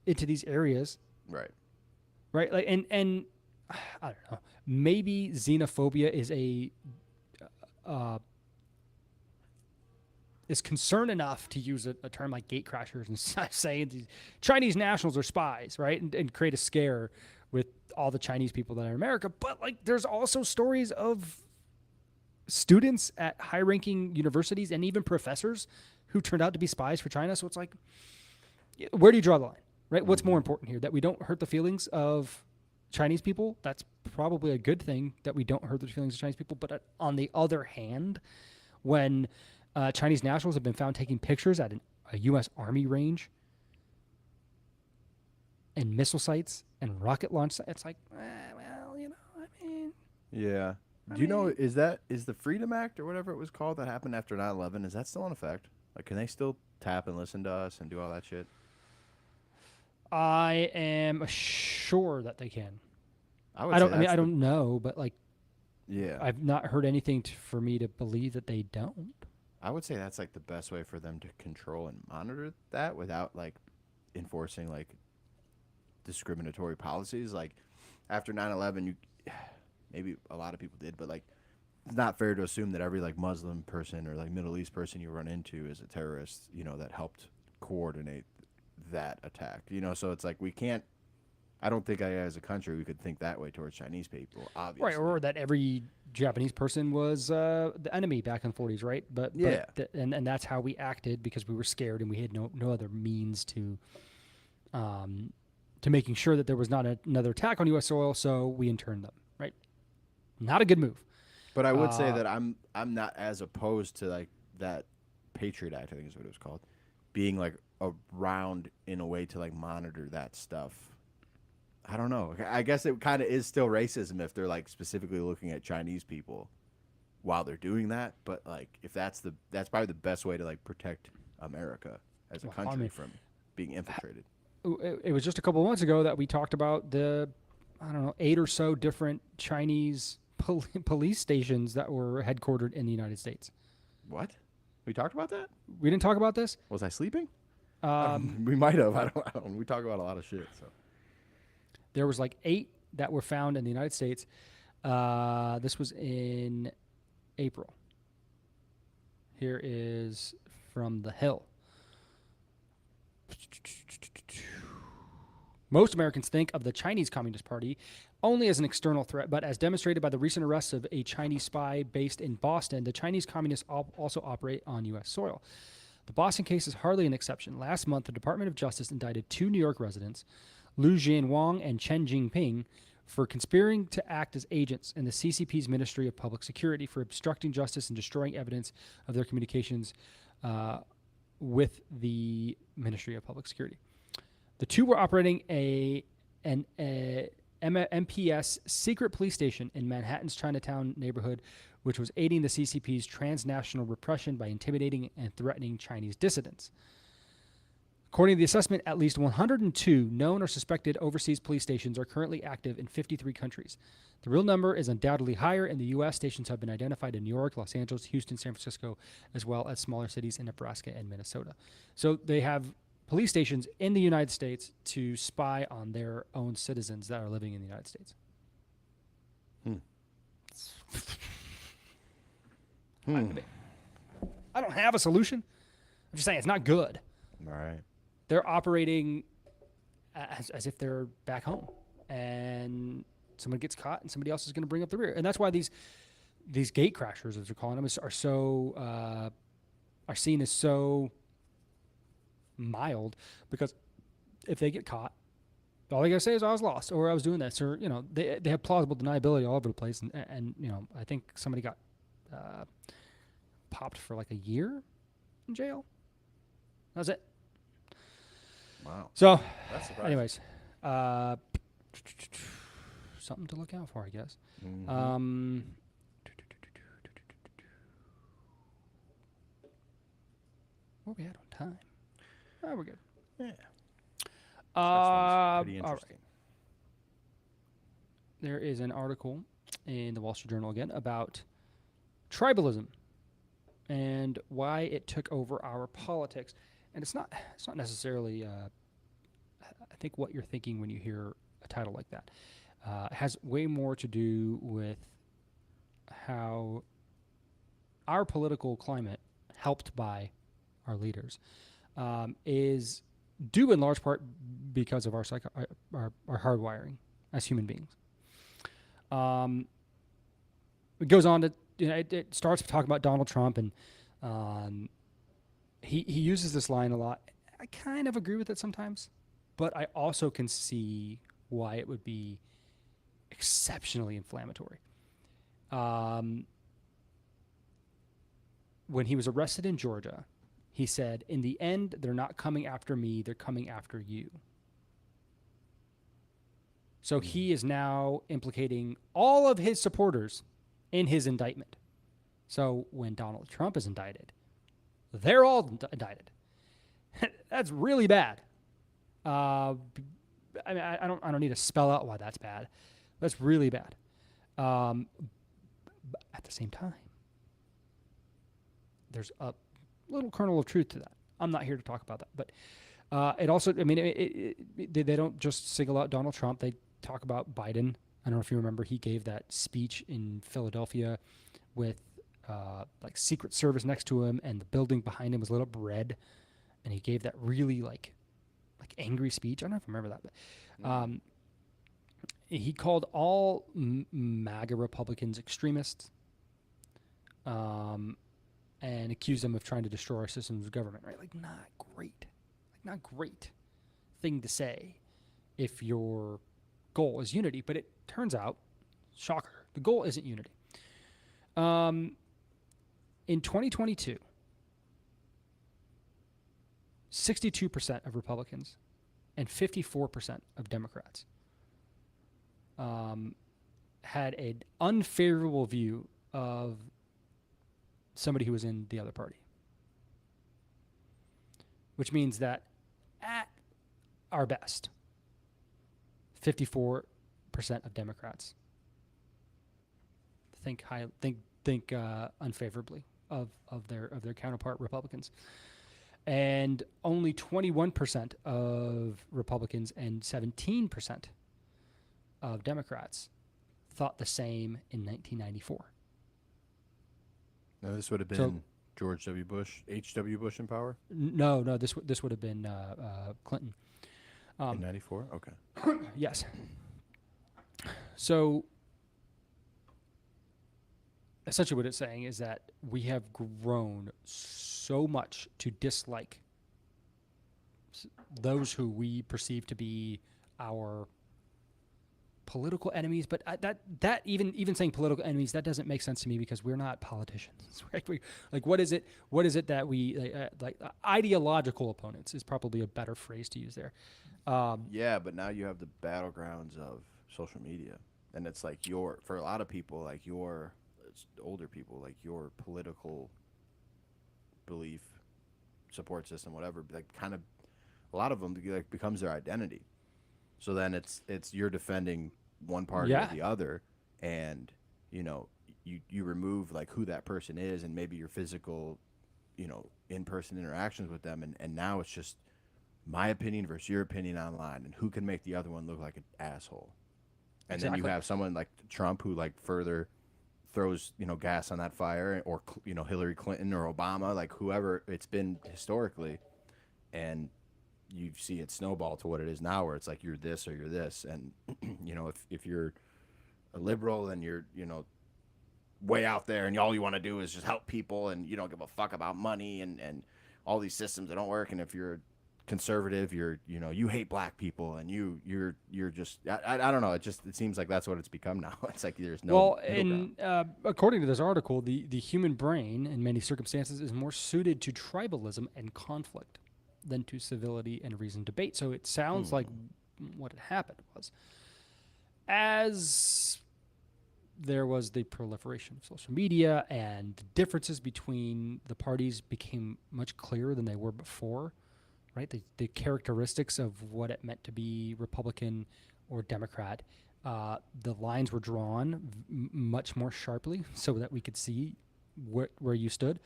these areas. Right. Right. Like, and I don't know, maybe xenophobia is concerned enough to use a term like gate crashers and say the Chinese nationals are spies, right? And create a scare with all the Chinese people that are in America. But like, there's also stories of students at high-ranking universities and even professors who turned out to be spies for China. So it's like, where do you draw the line, right? What's more important here? That we don't hurt the feelings of Chinese people? That's probably a good thing, that we don't hurt the feelings of Chinese people. But on the other hand, when Chinese nationals have been found taking pictures at a U.S. Army range and missile sites and rocket launch sites, it's like, well, you know, I mean. Yeah. Do you know, is the Freedom Act or whatever it was called that happened after 9/11, is that still in effect? Like, can they still tap and listen to us and do all that shit? I am sure that they can. I don't know, but like, yeah, I've not heard anything for me to believe that they don't. I would say that's like the best way for them to control and monitor that without like enforcing like discriminatory policies. Like after 9/11, you maybe a lot of people did, but like it's not fair to assume that every like Muslim person or like Middle East person you run into is a terrorist, you know, that helped coordinate that attack, you know. So it's like we can't, I don't think as a country we could think that way towards Chinese people, obviously. Right, or that every Japanese person was the enemy back in the 40s, right? But yeah, and that's how we acted because we were scared and we had no other means to making sure that there was not another attack on U.S. soil, so we interned them, right? Not a good move. But I would say that I'm not as opposed to like that Patriot Act, I think is what it was called, being like around in a way to like monitor that stuff. I don't know. I guess it kind of is still racism if they're like specifically looking at Chinese people while they're doing that. But like if that's probably the best way to like protect America as a Well, I country mean, from being infiltrated. it was just a couple of months ago that we talked about the, I don't know, 8 or so different Chinese police stations that were headquartered in the United States. What? We talked about that? We didn't talk about this. Was I sleeping? We might have. I don't. We talk about a lot of shit. So There was like 8 that were found in the United States. This was in April. Here is from The Hill. Most Americans think of the Chinese Communist Party only as an external threat, but as demonstrated by the recent arrests of a Chinese spy based in Boston, the Chinese Communists also operate on U.S. soil. The Boston case is hardly an exception. Last month, the Department of Justice indicted 2 New York residents, Liu Jianwang and Chen Jingping, for conspiring to act as agents in the CCP's Ministry of Public Security for obstructing justice and destroying evidence of their communications with the Ministry of Public Security. The 2 were operating an MPS secret police station in Manhattan's Chinatown neighborhood, which was aiding the CCP's transnational repression by intimidating and threatening Chinese dissidents. According to the assessment, at least 102 known or suspected overseas police stations are currently active in 53 countries. The real number is undoubtedly higher. In the U.S., stations have been identified in New York, Los Angeles, Houston, San Francisco, as well as smaller cities in Nebraska and Minnesota. So they have police stations in the United States to spy on their own citizens that are living in the United States. I don't have a solution. I'm just saying it's not good. all right. They're operating as if they're back home, and someone gets caught, and somebody else is going to bring up the rear. And that's why these gate crashers, as they're calling them, are seen as so mild, because if they get caught, all they gotta say is I was lost or I was doing this, or they have plausible deniability all over the place, and I think somebody got popped for like a year in jail. That was it. Wow. So, That's surprising. anyways, something to look out for, I guess. Mm-hmm. What we had on time? Oh, we're good. Yeah. Pretty All right. interesting. There is an article in the Wall Street Journal again about tribalism and why it took over our politics. And it's not necessarily I think what you're thinking when you hear a title like that. It has way more to do with how our political climate, helped by our leaders, is due in large part because of our hardwiring as human beings. It goes on to, it starts to talk about Donald Trump, and he uses this line a lot. I kind of agree with it sometimes, but I also can see why it would be exceptionally inflammatory. When he was arrested in Georgia, he said, "In the end, they're not coming after me, they're coming after you." So he is now implicating all of his supporters in his indictment. So when Donald Trump is indicted, they're all indicted. That's really bad. I mean, I don't need to spell out why that's bad. That's really bad. But at the same time, there's a little kernel of truth to that. I'm not here to talk about that, but it also, I mean, they don't just single out Donald Trump. They talk about Biden. I don't know if you remember, he gave that speech in Philadelphia with like Secret Service next to him, and the building behind him was lit up red, and he gave that really like angry speech. I don't know if I remember that, but he called all MAGA Republicans extremists, and accused them of trying to destroy our systems of government. Right? Like, not great thing to say if your goal is unity. But it turns out, shocker, The goal isn't unity. In 2022, 62% of Republicans and 54% of Democrats had an unfavorable view of somebody who was in the other party. Which means that at our best, 54% of Democrats think unfavorably of their counterpart Republicans, and only 21% of Republicans and 17% of Democrats thought the same in 1994. Now, this would have been George W. Bush, H.W. Bush in power? No, this would have been Clinton. In 94? Okay. Yes. So essentially what it's saying is that we have grown so much to dislike those who we perceive to be our political enemies, but that even saying political enemies, that doesn't make sense to me because we're not politicians. Right? What is it that we ideological opponents is probably a better phrase to use there. Yeah, but now you have the battlegrounds of social media, and it's like for a lot of people, like older people, like your political belief, support system, whatever, like kind of a lot of them like becomes their identity. So then it's you're defending one party or the other, and you remove like who that person is and maybe your physical, in-person interactions with them, and now it's just my opinion versus your opinion online, and who can make the other one look like an asshole. And then you have someone like Trump who like further throws gas on that fire, or Hillary Clinton or Obama, like whoever it's been historically, and you see it snowball to what it is now, where it's like you're this or you're this, and if you're a liberal and you're way out there and all you want to do is just help people and you don't give a fuck about money and all these systems that don't work, and if you're conservative, you hate black people and you're just I don't know, it seems like that's what it's become now. It's like there's no according to this article, the human brain in many circumstances is more suited to tribalism and conflict than to civility and reasoned debate. So it sounds like what had happened was, as there was the proliferation of social media and the differences between the parties became much clearer than they were before, right? The characteristics of what it meant to be Republican or Democrat, the lines were drawn much more sharply so that we could see where you stood.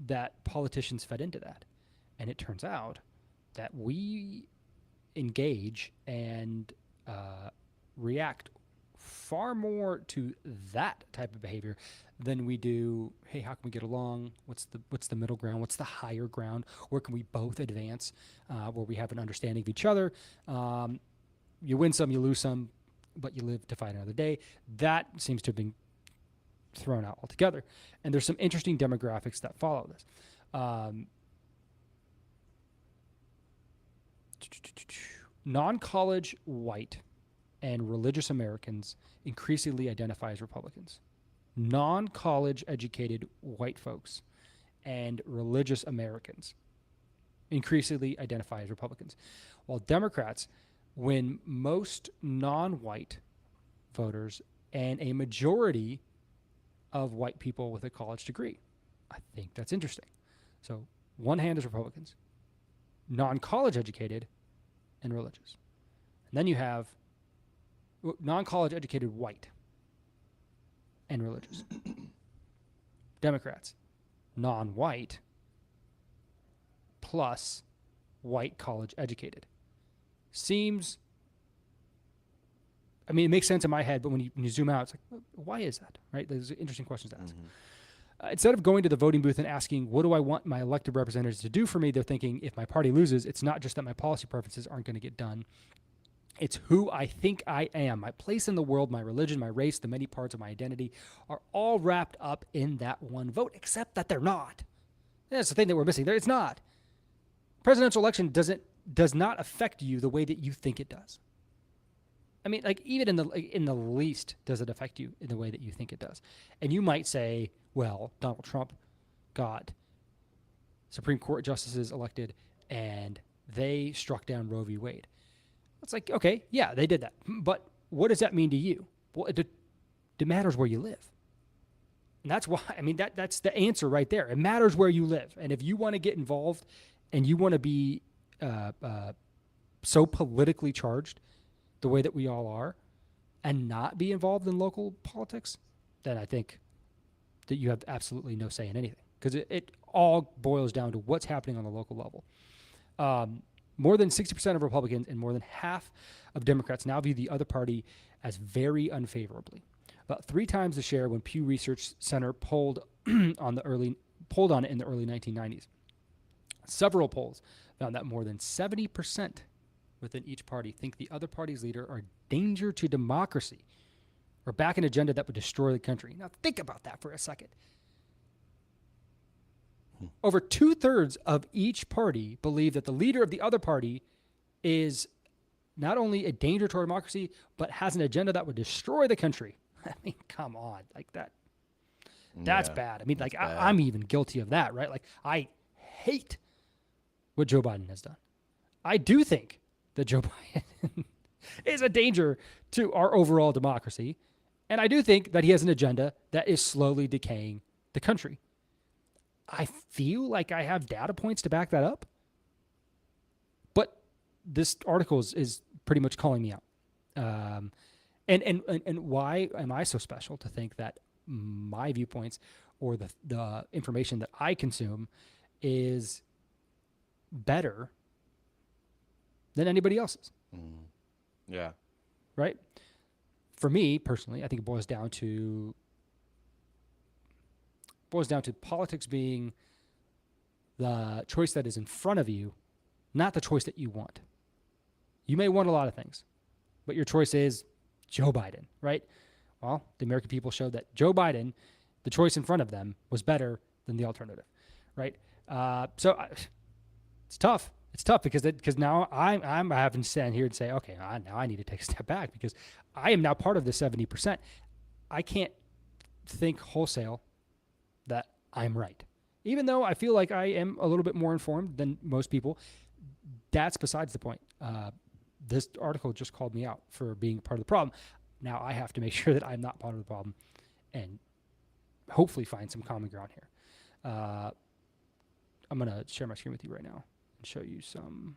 That politicians fed into that. And it turns out that we engage and react far more to that type of behavior than we do, hey, how can we get along? What's the middle ground? What's the higher ground? Where can we both advance, where we have an understanding of each other? You win some, you lose some, but you live to fight another day. That seems to have been thrown out altogether. And there's some interesting demographics that follow this. Non-college white and religious Americans increasingly identify as Republicans. Non-college educated white folks and religious Americans increasingly identify as Republicans. While Democrats win most non-white voters and a majority of white people with a college degree. I think that's interesting. So one hand is Republicans, non-college educated, and religious. And then you have non-college educated white and religious. Democrats, non-white plus white college educated. Seems, I mean, it makes sense in my head, but when you zoom out, it's like, why is that, right? There's interesting questions to ask. Instead of going to the voting booth and asking, what do I want my elected representatives to do for me? They're thinking, if my party loses, it's not just that my policy preferences aren't going to get done. It's who I think I am. My place in the world, my religion, my race, the many parts of my identity are all wrapped up in that one vote, except that they're not. That's the thing that we're missing. It's not. Presidential election does not affect you the way that you think it does. I mean, like even in the least, does it affect you in the way that you think it does? And you might say, well, Donald Trump got Supreme Court justices elected, and they struck down Roe v. Wade. It's like, okay, yeah, they did that, but what does that mean to you? Well, it matters where you live. And that's why, I mean, that's the answer right there. It matters where you live. And if you want to get involved and you want to be so politically charged the way that we all are and not be involved in local politics, then I think that you have absolutely no say in anything, because it all boils down to what's happening on the local level. More than 60% of Republicans and more than half of Democrats now view the other party as very unfavorably. About 3 times the share when Pew Research Center polled on it in the early 1990s. Several polls found that more than 70% within each party think the other party's leader are a danger to democracy or back an agenda that would destroy the country. Now think about that for a second. Over 2/3 of each party believe that the leader of the other party is not only a danger to our democracy, but has an agenda that would destroy the country. I mean, come on, like that's bad. I mean, like I'm even guilty of that, right? Like I hate what Joe Biden has done. I do think that Joe Biden is a danger to our overall democracy. And I do think that he has an agenda that is slowly decaying the country. I feel like I have data points to back that up. But this article is pretty much calling me out. And why am I so special to think that my viewpoints or the information that I consume is better than anybody else's? Yeah. Right? For me personally, I think it boils down to politics being the choice that is in front of you, not the choice that you want. You may want a lot of things, but your choice is Joe Biden, right? Well, the American people showed that Joe Biden, the choice in front of them, was better than the alternative, right? It's tough. It's tough because now I'm having to stand here and say, okay, now I need to take a step back because I am now part of the 70%. I can't think wholesale that I'm right. Even though I feel like I am a little bit more informed than most people, that's besides the point. This article just called me out for being part of the problem. Now I have to make sure that I'm not part of the problem and hopefully find some common ground here. I'm going to share my screen with you right now and show you some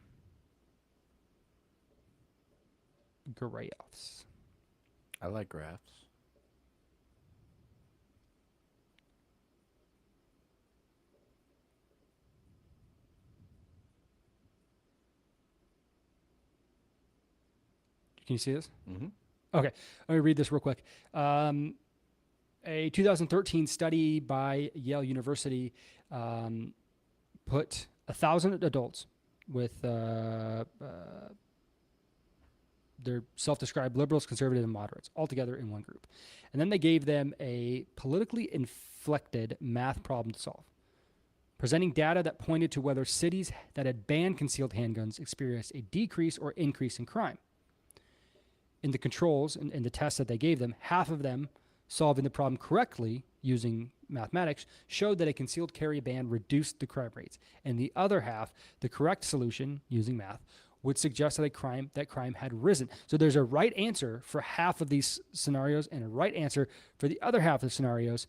graphs. I like graphs. Can you see this? Mm-hmm. Okay, let me read this real quick. A 2013 study by Yale University put 1,000 adults with their self-described liberals, conservatives, and moderates all together in one group. And then they gave them a politically inflected math problem to solve, presenting data that pointed to whether cities that had banned concealed handguns experienced a decrease or increase in crime. In the controls, in the tests that they gave them, half of them solving the problem correctly using mathematics showed that a concealed carry ban reduced the crime rates. And the other half, the correct solution using math, would suggest that crime had risen. So there's a right answer for half of these scenarios and a right answer for the other half of the scenarios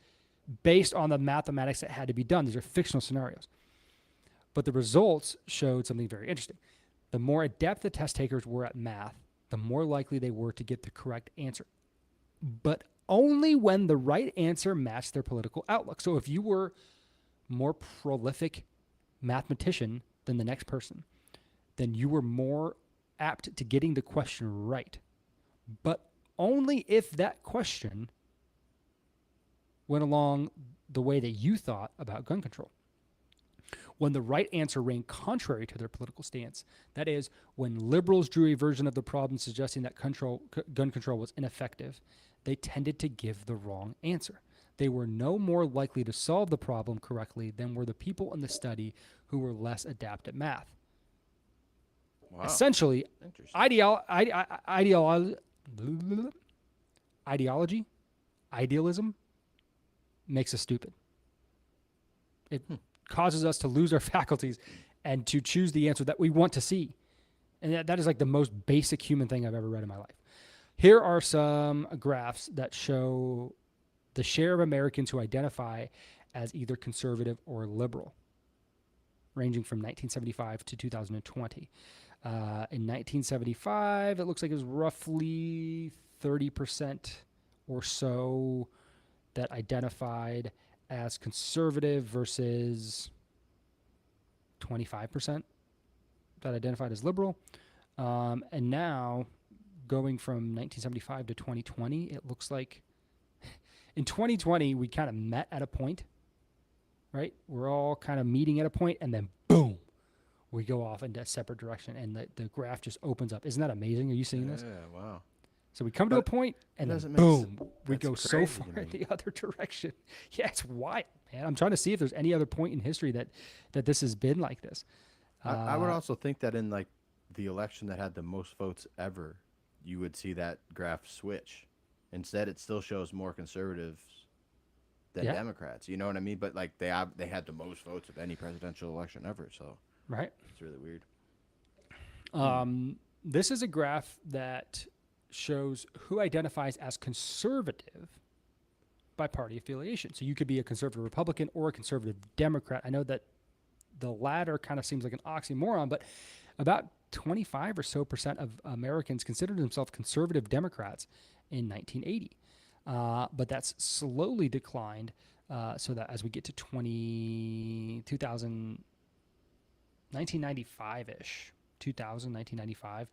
based on the mathematics that had to be done. These are fictional scenarios. But the results showed something very interesting. The more adept the test takers were at math, the more likely they were to get the correct answer. But only when the right answer matched their political outlook. So if you were more prolific mathematician than the next person, then you were more apt to getting the question right. But only if that question went along the way that you thought about gun control. When the right answer ran contrary to their political stance, that is, when liberals drew a version of the problem suggesting that gun control was ineffective, they tended to give the wrong answer. They were no more likely to solve the problem correctly than were the people in the study who were less adept at math. Wow. Essentially, ideology, idealism makes us stupid. It causes us to lose our faculties and to choose the answer that we want to see. And that is like the most basic human thing I've ever read in my life. Here are some graphs that show the share of Americans who identify as either conservative or liberal, ranging from 1975 to 2020. In 1975, it looks like it was roughly 30% or so that identified as conservative versus 25% that identified as liberal. And now, going from 1975 to 2020, it looks like in 2020, we kind of met at a point, right? We're all kind of meeting at a point, and then boom, we go off in a separate direction, and the graph just opens up. Isn't that amazing? Are you seeing this? Yeah, wow. So we come to a point, and then boom, we go so far in the other direction. Yeah, it's wild, man. I'm trying to see if there's any other point in history that this has been like this. I would also think that in like the election that had the most votes ever, you would see that graph switch. Instead, it still shows more conservatives than Democrats. You know what I mean? But like they had the most votes of any presidential election ever. So right, it's really weird. This is a graph that shows who identifies as conservative by party affiliation. So you could be a conservative Republican or a conservative Democrat. I know that the latter kind of seems like an oxymoron, but about 25 or so % of Americans considered themselves conservative Democrats in 1980. But that's slowly declined so that as we get to 1995-ish, 1995,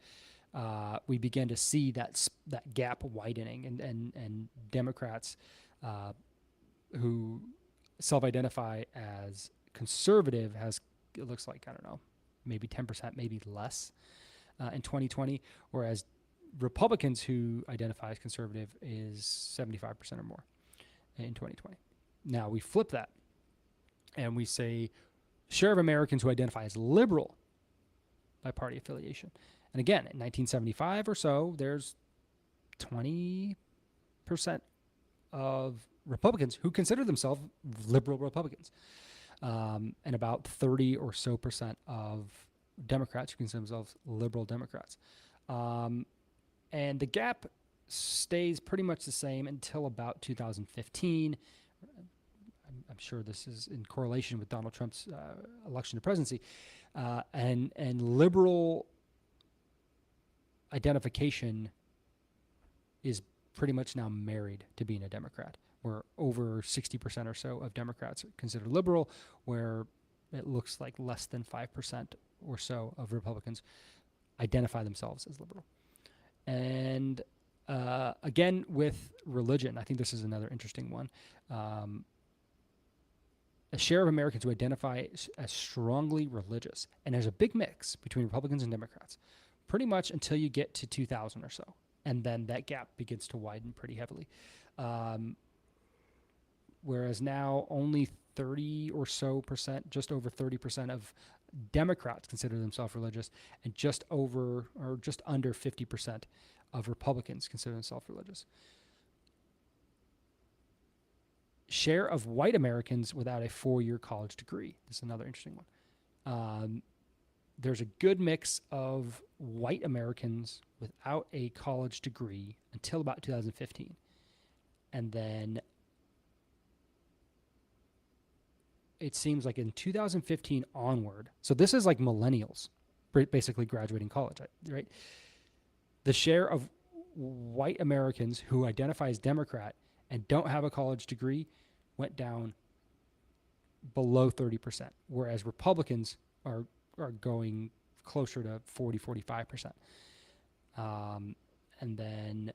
we began to see that gap widening, and Democrats who self-identify as conservative it looks like, I don't know, maybe 10%, maybe less in 2020, whereas Republicans who identify as conservative is 75% or more in 2020. Now we flip that and we say share of Americans who identify as liberal by party affiliation. And again, in 1975 or so, there's 20% of Republicans who consider themselves liberal Republicans, and about 30 or so % of Democrats who consider themselves liberal Democrats. And the gap stays pretty much the same until about 2015. I'm sure this is in correlation with Donald Trump's election to presidency. And liberal identification is pretty much now married to being a Democrat, where over 60% or so of Democrats are considered liberal, where it looks like less than 5% or so of Republicans identify themselves as liberal. And again, with religion, I think this is another interesting one. A share of Americans who identify as strongly religious, and there's a big mix between Republicans and Democrats, pretty much until you get to 2000 or so. And then that gap begins to widen pretty heavily. Whereas now only 30 or so %, just over 30% of Democrats consider themselves religious, and just over or just under 50% of Republicans consider themselves religious. Share of white Americans without a 4-year college degree. This is another interesting one. There's a good mix of white Americans without a college degree until about 2015. And then it seems like in 2015 onward, so this is like millennials basically graduating college, right? The share of white Americans who identify as Democrat and don't have a college degree went down below 30%, whereas Republicans are going closer to 40-45%. And then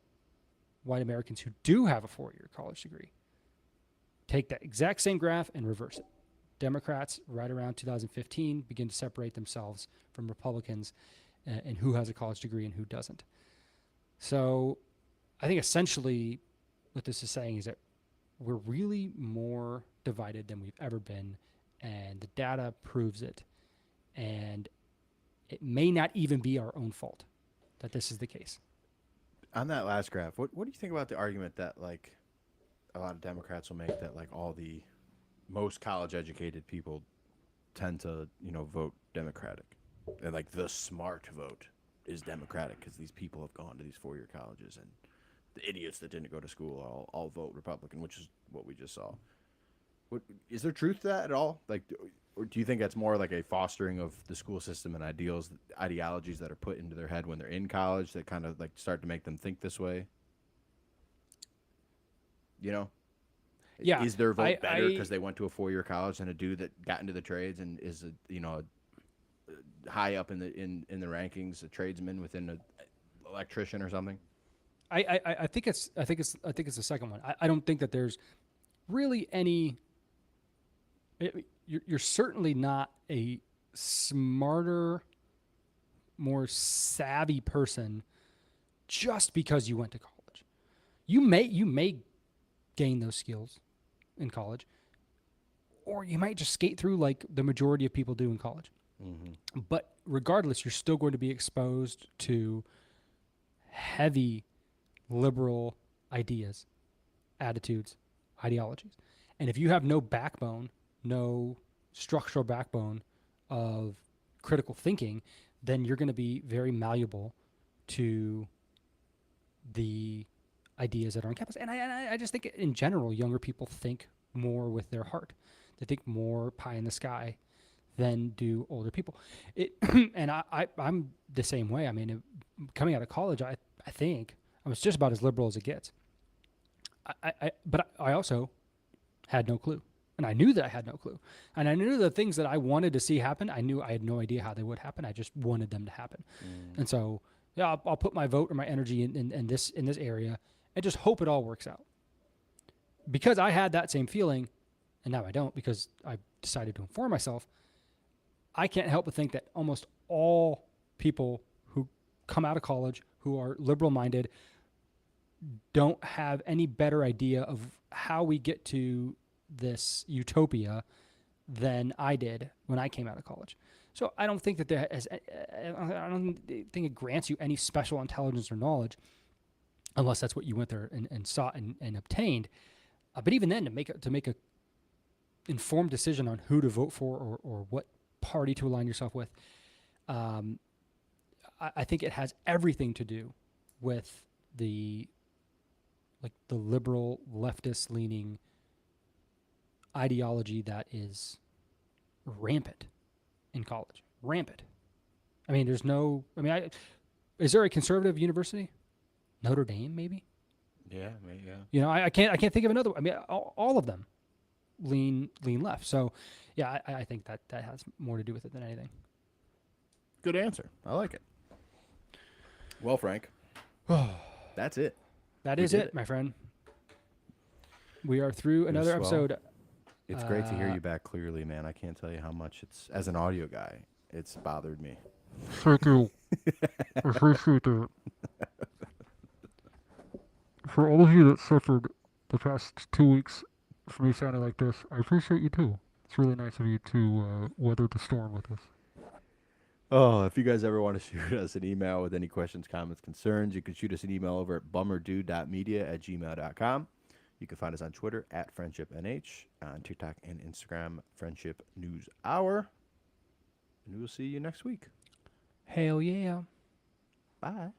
white Americans who do have a 4-year college degree take that exact same graph and reverse it. Democrats, right around 2015, begin to separate themselves from Republicans and who has a college degree and who doesn't. So I think essentially what this is saying is that we're really more divided than we've ever been, and the data proves it. And it may not even be our own fault that this is the case. On that last graph, what do you think about the argument that like a lot of Democrats will make that like all the most college educated people tend to vote Democratic, and like the smart vote is Democratic because these people have gone to these 4-year colleges, and the idiots that didn't go to school all vote Republican, which is what we just saw. What is there truth to that at all? Like, or do you think that's more like a fostering of the school system and ideologies that are put into their head when they're in college that kind of like start to make them think this way? You know, Yeah, is their vote better I because they went to a 4-year college than a dude that got into the trades and is high up in the rankings, a tradesman within an electrician or something? I think it's the second one. I don't think that there's really any. You're certainly not a smarter, more savvy person just because you went to college. You may gain those skills in college, or you might just skate through like the majority of people do in college. Mm-hmm. But regardless, you're still going to be exposed to heavy liberal ideas, attitudes, ideologies. And if you have no backbone, no structural backbone of critical thinking, then you're going to be very malleable to the ideas that are on campus. And I just think in general, younger people think more with their heart. They think more pie in the sky than do older people. And I'm the same way. I mean, coming out of college, I think I was just about as liberal as it gets. But I also had no clue. And I knew that I had no clue. And I knew the things that I wanted to see happen, I knew I had no idea how they would happen. I just wanted them to happen. And so, yeah, I'll put my vote or my energy in this area and just hope it all works out. Because I had that same feeling, and now I don't because I decided to inform myself, I can't help but think that almost all people who come out of college who are liberal minded don't have any better idea of how we get to this utopia than I did when I came out of college. So I don't think that I don't think it grants you any special intelligence or knowledge unless that's what you went there and sought and obtained. But even then, to make a informed decision on who to vote for or what party to align yourself with, I think it has everything to do with the liberal leftist leaning ideology that is rampant in college. Rampant. I mean, is there a conservative university? Notre Dame, maybe? Yeah, yeah. You know, I can't think of another one. I mean, all of them lean left. So, yeah, I think that has more to do with it than anything. Good answer. I like it. Well, Frank, that's it. That is it, my friend. We are through another episode. It's great to hear you back clearly, man. I can't tell you how much as an audio guy, it's bothered me. Thank you. I appreciate that. For all of you that suffered the past 2 weeks for me sounding like this, I appreciate you too. It's really nice of you to weather the storm with us. Oh, if you guys ever want to shoot us an email with any questions, comments, concerns, you can shoot us an email over at bummerdude.media@gmail.com. You can find us on Twitter @FriendshipNH, on TikTok and Instagram, Friendship News Hour. And we will see you next week. Hell yeah. Bye.